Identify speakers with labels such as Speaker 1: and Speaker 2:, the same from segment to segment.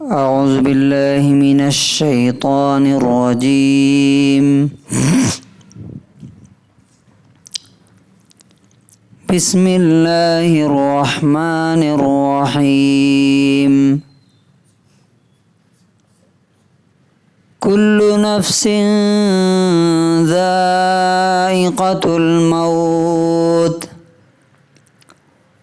Speaker 1: أعوذ بالله من الشيطان الرجيم. بسم الله الرحمن الرحيم. كل نفس ذائقة الموت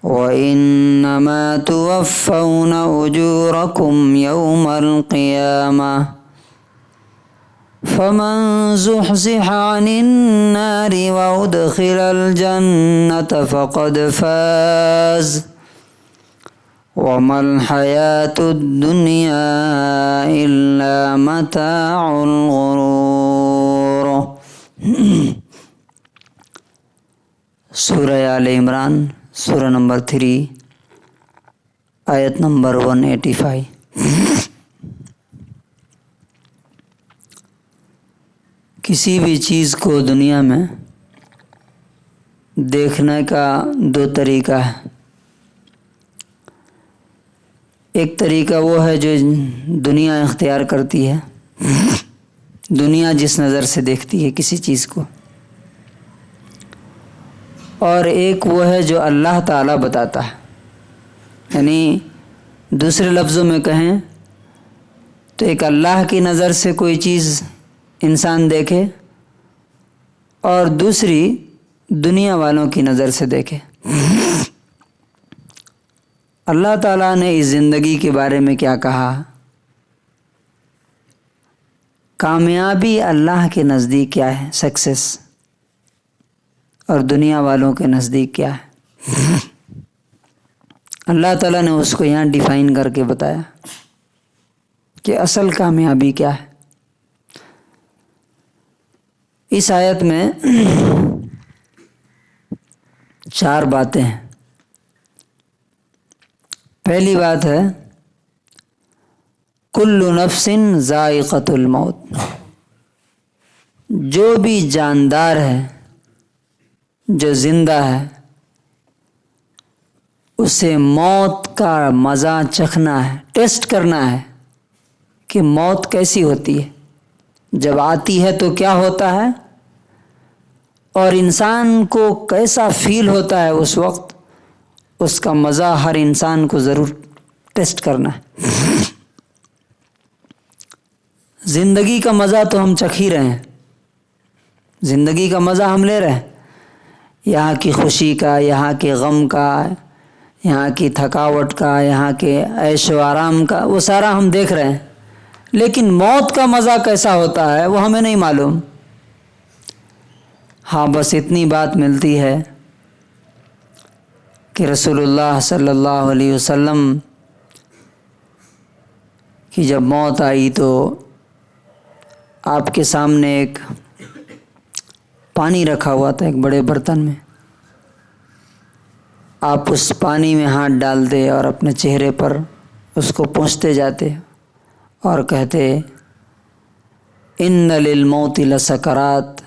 Speaker 1: وإنما توفون أجوركم يوم القيامة فمن زحزح عن النار وأدخل الجنة فقد فاز وما الحياة الدنيا إلا متاع الغرور. سورہ آل عمران سورہ نمبر 3 آیت نمبر 185. کسی بھی چیز کو دنیا میں دیکھنے کا دو طریقہ ہے. ایک طریقہ وہ ہے جو دنیا اختیار کرتی ہے، دنیا جس نظر سے دیکھتی ہے کسی چیز کو، اور ایک وہ ہے جو اللہ تعالیٰ بتاتا ہے. یعنی دوسرے لفظوں میں کہیں تو ایک اللہ کی نظر سے کوئی چیز انسان دیکھے اور دوسری دنیا والوں کی نظر سے دیکھے. اللہ تعالیٰ نے اس زندگی کے بارے میں کیا کہا؟ کامیابی اللہ کے نزدیک کیا ہے، سکسیس، اور دنیا والوں کے نزدیک کیا ہے. اللہ تعالیٰ نے اس کو یہاں ڈیفائن کر کے بتایا کہ اصل کامیابی کیا ہے. اس آیت میں 4 باتیں ہیں. پہلی بات ہے کل نفس ذائقۃ الموت. جو بھی جاندار ہے، جو زندہ ہے، اسے موت کا مزہ چکھنا ہے، ٹیسٹ کرنا ہے کہ موت کیسی ہوتی ہے، جب آتی ہے تو کیا ہوتا ہے، اور انسان کو کیسا فیل ہوتا ہے اس وقت. اس کا مزہ ہر انسان کو ضرور ٹیسٹ کرنا ہے. زندگی کا مزہ تو ہم چکھ ہی رہے ہیں، زندگی کا مزہ ہم لے رہے ہیں، یہاں کی خوشی کا، یہاں کے غم کا، یہاں کی تھکاوٹ کا، یہاں کے عیش و آرام کا، وہ سارا ہم دیکھ رہے ہیں. لیکن موت کا مزہ کیسا ہوتا ہے وہ ہمیں نہیں معلوم. ہاں، بس اتنی بات ملتی ہے کہ رسول اللہ صلی اللہ علیہ وسلم کی جب موت آئی تو آپ کے سامنے ایک پانی رکھا ہوا تھا، ایک بڑے برتن میں. آپ اس پانی میں ہاتھ ڈالتے اور اپنے چہرے پر اس کو پونچھتے جاتے اور کہتے ان للموت لسکرات.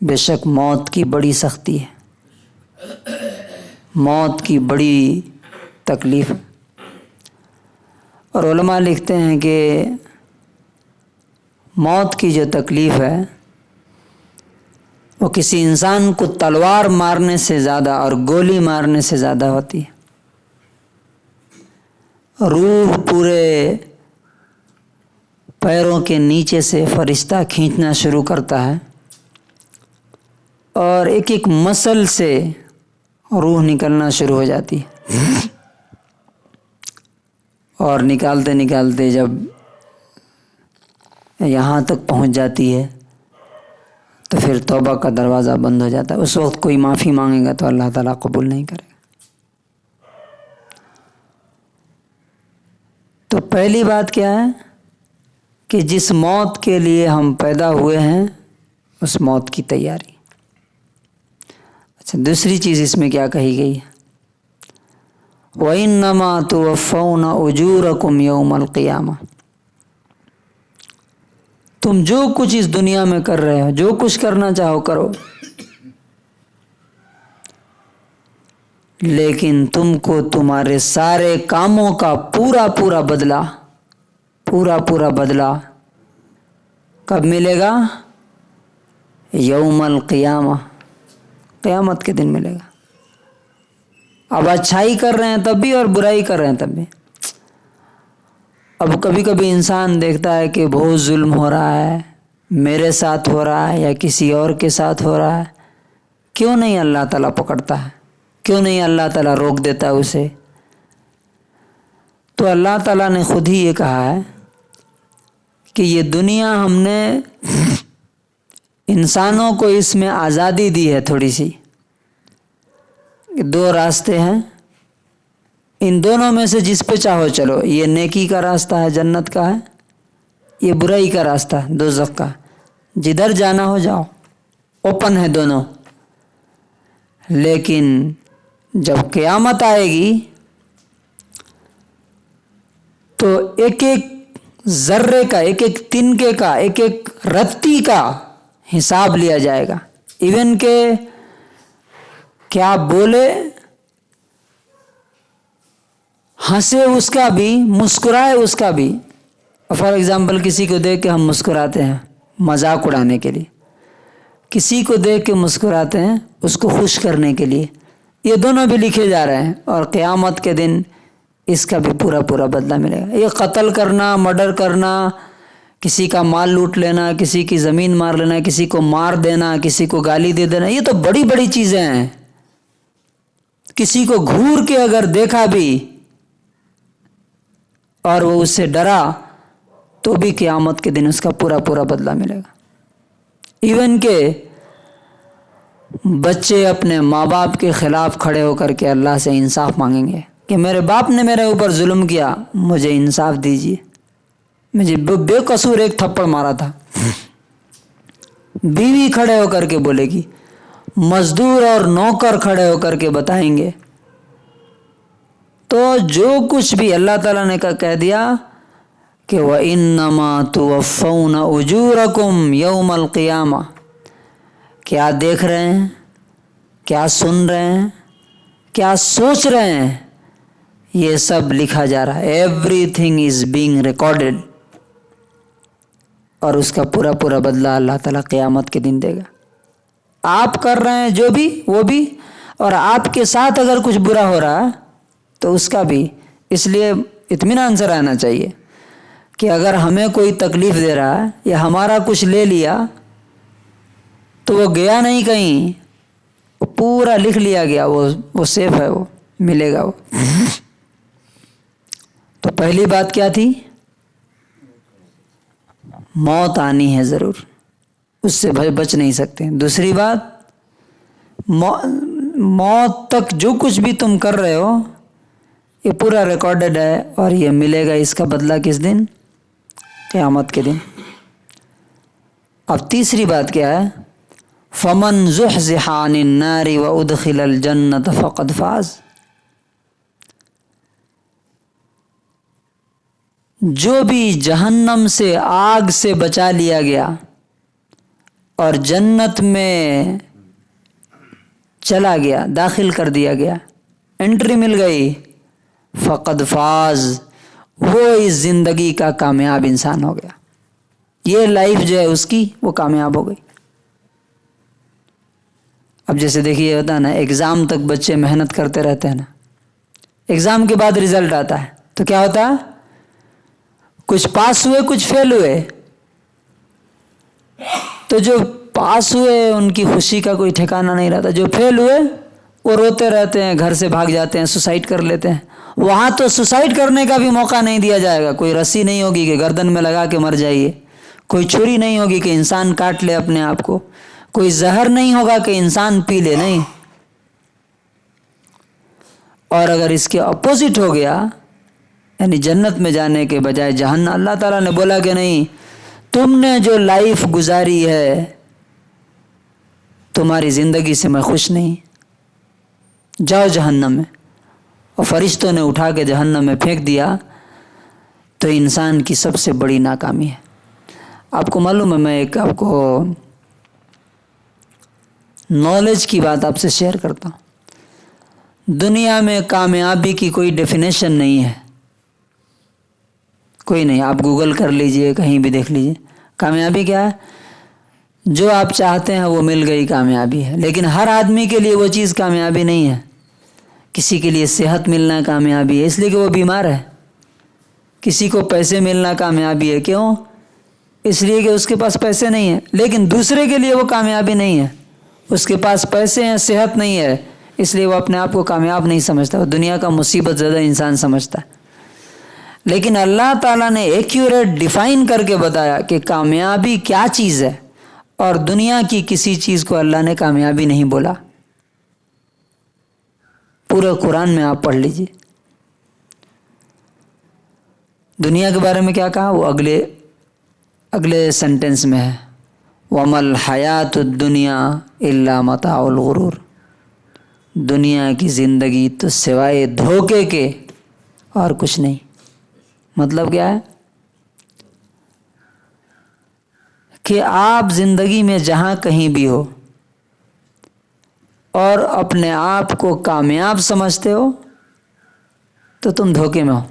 Speaker 1: بے شک موت کی بڑی سختی ہے، موت کی بڑی تکلیف. اور علماء لکھتے ہیں کہ موت کی جو تکلیف ہے وہ کسی انسان کو تلوار مارنے سے زیادہ اور گولی مارنے سے زیادہ ہوتی ہے. روح پورے پیروں کے نیچے سے فرشتہ کھینچنا شروع کرتا ہے اور ایک ایک مسل سے روح نکلنا شروع ہو جاتی ہے. اور نکالتے نکالتے جب یہاں تک پہنچ جاتی ہے تو پھر توبہ کا دروازہ بند ہو جاتا ہے. اس وقت کوئی معافی مانگے گا تو اللہ تعالیٰ قبول نہیں کرے گا. تو پہلی بات کیا ہے کہ جس موت کے لیے ہم پیدا ہوئے ہیں اس موت کی تیاری. اچھا، دوسری چیز اس میں کیا کہی گئی ہے؟ وَإِنَّمَا تُوَفَّوْنَ أُجُورَكُمْ يَوْمَ الْقِيَامَةِ. تم جو کچھ اس دنیا میں کر رہے ہو، جو کچھ کرنا چاہو کرو، لیکن تم کو تمہارے سارے کاموں کا پورا پورا بدلہ پورا بدلہ کب ملے گا؟ یوم القیامہ، قیامت کے دن ملے گا۔ اب اچھائی کر رہے ہیں تب بھی اور برائی کر رہے ہیں تب بھی۔ اب کبھی کبھی انسان دیکھتا ہے کہ بہت ظلم ہو رہا ہے، میرے ساتھ ہو رہا ہے یا کسی اور کے ساتھ ہو رہا ہے، کیوں نہیں اللہ تعالیٰ پکڑتا ہے؟ کیوں نہیں اللہ تعالیٰ روک دیتا اسے؟ تو اللہ تعالیٰ نے خود ہی یہ کہا ہے کہ یہ دنیا ہم نے انسانوں کو اس میں آزادی دی ہے تھوڑی سی، دو راستے ہیں، ان دونوں میں سے جس پہ چاہو چلو۔ یہ نیکی کا راستہ ہے، جنت کا ہے، یہ برائی کا راستہ ہے، دوزخ کا۔ جدھر جانا ہو جاؤ، اوپن ہے دونوں۔ لیکن جب قیامت آئے گی تو ایک ایک ذرے کا، ایک ایک تنکے کا، ایک ایک رتی کا حساب لیا جائے گا۔ ایون کہ کیا بولے، ہنسے اس کا بھی، مسکرائے اس کا بھی۔ فار ایگزامپل کسی کو دیکھ کے ہم مسکراتے ہیں مذاق اڑانے کے لیے، کسی کو دیکھ کے مسکراتے ہیں اس کو خوش کرنے کے لیے، یہ دونوں بھی لکھے جا رہے ہیں، اور قیامت کے دن اس کا بھی پورا بدلہ ملے گا۔ یہ قتل کرنا، مرڈر کرنا، کسی کا مال لوٹ لینا، کسی کی زمین مار لینا، کسی کو مار دینا، کسی کو گالی دے دینا، یہ تو بڑی بڑی چیزیں ہیں۔ کسی کو گھور کے اگر دیکھا بھی اور وہ اس سے ڈرا تو بھی قیامت کے دن اس کا پورا بدلہ ملے گا۔ ایون کہ بچے اپنے ماں باپ کے خلاف کھڑے ہو کر کے اللہ سے انصاف مانگیں گے کہ میرے باپ نے میرے اوپر ظلم کیا، مجھے انصاف دیجیے، مجھے بے قصور ایک تھپڑ مارا تھا۔ بیوی کھڑے ہو کر کے بولے گی، مزدور اور نوکر کھڑے ہو کر کے بتائیں گے۔ تو جو کچھ بھی اللہ تعالیٰ نے کہہ دیا کہ وَإِنَّمَا تُوَفَّوْنَ أُجُورَكُمْ يَوْمَ الْقِيَامَةِ، کیا دیکھ رہے ہیں، کیا سن رہے ہیں، کیا سوچ رہے ہیں، یہ سب لکھا جا رہا ہے۔ Every thing is being recorded, اور اس کا پورا بدلہ اللہ تعالیٰ قیامت کے دن دے گا۔ آپ کر رہے ہیں جو بھی، وہ بھی، اور آپ کے ساتھ اگر کچھ برا ہو رہا ہے تو اس کا بھی۔ اس لیے اطمینان سے رہنا چاہیے کہ اگر ہمیں کوئی تکلیف دے رہا ہے یا ہمارا کچھ لے لیا تو وہ گیا نہیں کہیں، وہ پورا لکھ لیا گیا، وہ سیف ہے، وہ ملے گا وہ۔ تو پہلی بات کیا تھی؟ موت آنی ہے ضرور، اس سے بچ نہیں سکتے۔ دوسری بات، موت تک جو کچھ بھی تم کر رہے ہو یہ پورا ریکارڈڈ ہے، اور یہ ملے گا اس کا بدلہ کس دن؟ قیامت کے دن۔ اب تیسری بات کیا ہے؟ فَمَنْ زُحْزِحَ عَنِ النَّارِ وَأُدْخِلَ الْجَنَّةَ فَقَدْ فَازَ، جو بھی جہنم سے، آگ سے بچا لیا گیا اور جنت میں چلا گیا، داخل کر دیا گیا، انٹری مل گئی، فقد فاز، وہ اس زندگی کا کامیاب انسان ہو گیا۔ یہ لائف جو ہے اس کی، وہ کامیاب ہو گئی۔ اب جیسے دیکھیے ہوتا ہے نا، ایگزام تک بچے محنت کرتے رہتے ہیں نا، ایگزام کے بعد رزلٹ آتا ہے تو کیا ہوتا ہے؟ کچھ پاس ہوئے، کچھ فیل ہوئے۔ تو جو پاس ہوئے ان کی خوشی کا کوئی ٹھکانہ نہیں رہتا، جو فیل ہوئے وہ روتے رہتے ہیں، گھر سے بھاگ جاتے ہیں، سوسائڈ کر لیتے ہیں۔ وہاں تو سوسائڈ کرنے کا بھی موقع نہیں دیا جائے گا، کوئی رسی نہیں ہوگی کہ گردن میں لگا کے مر جائیے، کوئی چھری نہیں ہوگی کہ انسان کاٹ لے اپنے آپ کو، کوئی زہر نہیں ہوگا کہ انسان پی لے، نہیں۔ اور اگر اس کے اپوزٹ ہو گیا، یعنی جنت میں جانے کے بجائے جہنم، اللہ تعالیٰ نے بولا کہ نہیں، تم نے جو لائف گزاری ہے تمہاری زندگی سے میں خوش نہیں، جاؤ جہنم میں، اور فرشتوں نے اٹھا کے جہنم میں پھینک دیا، تو انسان کی سب سے بڑی ناکامی ہے۔ آپ کو معلوم ہے، میں ایک آپ کو نالج کی بات آپ سے شیئر کرتا ہوں۔ دنیا میں کامیابی کی کوئی ڈیفینیشن نہیں ہے، کوئی نہیں. آپ گوگل کر لیجئے, کہیں بھی دیکھ لیجئے. کامیابی کیا ہے؟ جو آپ چاہتے ہیں وہ مل گئی کامیابی ہے. لیکن ہر آدمی کے لیے وہ چیز کامیابی نہیں ہے. کسی کے لیے صحت ملنا کامیابی ہے اس لیے کہ وہ بیمار ہے. کسی کو پیسے ملنا کامیابی ہے, کیوں؟ اس لیے کہ اس کے پاس پیسے نہیں ہیں. لیکن دوسرے کے لیے وہ کامیابی نہیں ہے. اس کے پاس پیسے ہیں, صحت نہیں ہے, اس لیے وہ اپنے آپ کو کامیاب نہیں سمجھتا. وہ دنیا کا مصیبت زدہ انسان سمجھتا ہے. لیکن اللہ تعالیٰ نے ایکیوریٹ ڈیفائن کر کے بتایا کہ کامیابی کیا چیز ہے, اور دنیا کی کسی چیز کو اللہ نے کامیابی نہیں بولا. پورے قرآن میں آپ پڑھ لیجئے. دنیا کے بارے میں کیا کہا وہ اگلے سینٹنس میں ہے, وَمَا الْحَيَاةُ الدُّنْيَا إِلَّا مَتَاعُ الْغُرُورِ. دنیا کی زندگی تو سوائے دھوکے کے اور کچھ نہیں. مطلب کیا ہے؟ کہ آپ زندگی میں جہاں کہیں بھی ہو اور اپنے آپ کو کامیاب سمجھتے ہو تو تم دھوکے میں ہو.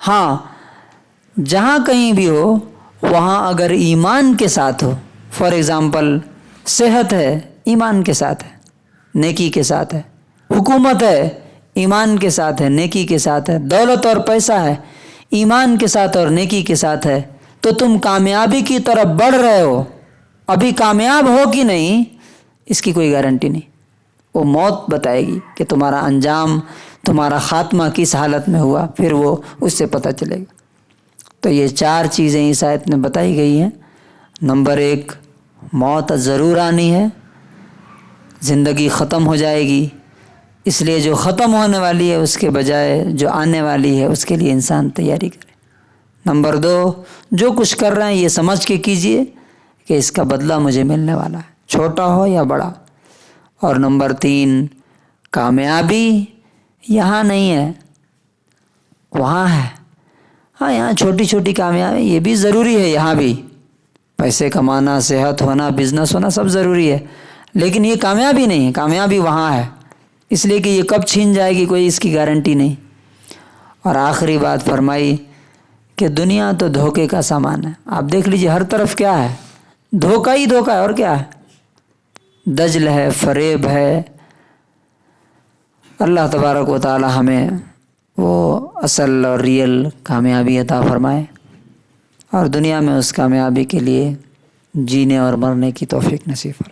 Speaker 1: ہاں, جہاں کہیں بھی ہو وہاں اگر ایمان کے ساتھ ہو, فار ایگزامپل صحت ہے ایمان کے ساتھ ہے, نیکی کے ساتھ ہے. حکومت ہے ایمان کے ساتھ ہے, نیکی کے ساتھ ہے. دولت اور پیسہ ہے ایمان کے ساتھ اور نیکی کے ساتھ ہے, تو تم کامیابی کی طرف بڑھ رہے ہو. ابھی کامیاب ہو کہ نہیں اس کی کوئی گارنٹی نہیں. وہ موت بتائے گی کہ تمہارا انجام, تمہارا خاتمہ کس حالت میں ہوا, پھر وہ اس سے پتہ چلے گا. تو یہ 4 چیزیں اس آیت میں بتائی گئی ہیں. نمبر 1, موت ضرور آنی ہے, زندگی ختم ہو جائے گی, اس لیے جو ختم ہونے والی ہے اس کے بجائے جو آنے والی ہے اس کے لیے انسان تیاری کرے. نمبر 2, جو کچھ کر رہے ہیں یہ سمجھ کے کیجئے کہ اس کا بدلہ مجھے ملنے والا ہے, چھوٹا ہو یا بڑا. اور نمبر 3, کامیابی یہاں نہیں ہے وہاں ہے. ہاں, یہاں چھوٹی چھوٹی کامیابی یہ بھی ضروری ہے, یہاں بھی پیسے کمانا, صحت ہونا, بزنس ہونا سب ضروری ہے, لیکن یہ کامیابی نہیں ہے. کامیابی وہاں ہے, اس لیے کہ یہ کب چھین جائے گی کوئی اس کی گارنٹی نہیں. اور آخری بات فرمائی کہ دنیا تو دھوکے کا سامان ہے. آپ دیکھ لیجئے ہر طرف کیا ہے, دھوکہ ہی دھوکہ ہے, اور کیا ہے؟ دجل ہے, فریب ہے. اللہ تبارک و تعالی ہمیں وہ اصل اور ریئل کامیابی عطا فرمائے, اور دنیا میں اس کامیابی کے لیے جینے اور مرنے کی توفیق نصیب فرمائے.